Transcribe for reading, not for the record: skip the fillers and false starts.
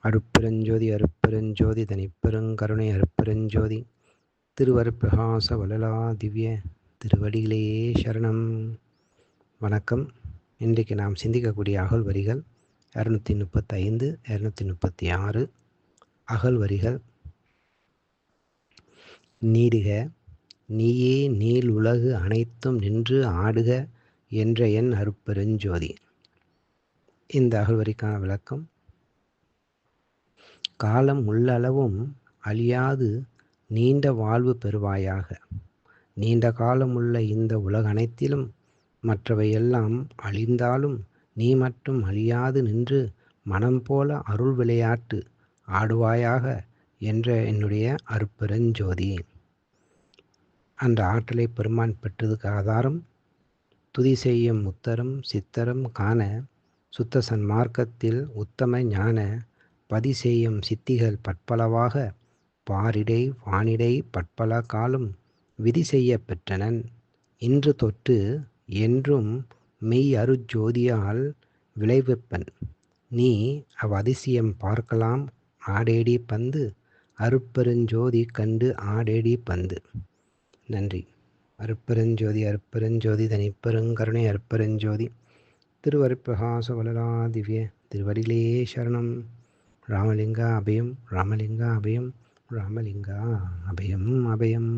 அருட்பெருஞ்சோதி அருட்பெருஞ்சோதி தனிப்பெருங்கருணை அருட்பெருஞ்சோதி திருவருட்பிரகாச வள்ளலா திவ்ய திருவடிகளே சரணம். வணக்கம். இன்றைக்கு நாம் சிந்திக்கக்கூடிய அகல் வரிகள் 235 236 அகல் வரிகள். நீடுக நீயே நீள் உலகு அனைத்தும் நின்று ஆடுக என்ற என் அருட்பெருஞ்சோதி. இந்த அகல்வரிக்கான விளக்கம்: காலம் உள்ளளவும் அழியாது நீண்ட வாழ்வு பெறுவாயாக. நீண்ட காலமுள்ள இந்த உலகனைத்திலும் மற்றவையெல்லாம் அழிந்தாலும் நீ மட்டும் அழியாது நின்று மனம் போல அருள் விளையாட்டு ஆடுவாயாக என்ற என்னுடைய அருட்பெருஞ்சோதி. அந்த ஆற்றலை பெருமான் பெற்றதுக்கு ஆதாரம் துதி செய்யும் முத்தரும் சித்தரும் காண சுத்த சன்மார்க்கத்தில் உத்தம ஞான பதி செய்யும் சித்திகள் பற்பலவாக பாரிடை வானிடை பற்பல காலம் விதி செய்ய பெற்றனன். இன்று தொட்டு என்றும் மெய் அருஜோதியால் விளைவிப்பன். நீ அவ்வதிசயம் பார்க்கலாம் ஆடேடி பந்து அருட்பெருஞ்சோதி கண்டு ஆடேடி பந்து. நன்றி. அருட்பெருஞ்சோதி அருட்பெருஞ்சோதி தனிப்பெருங்கருணை அருட்பெருஞ்சோதி திருவருட்பிரகாச வள்ளலா திவ்ய திருவடிகளே சரணம். ராமலிங்கா அபயம் ராமலிங்கா அபயம் ராமலிங்கா அபயம் அபயம்.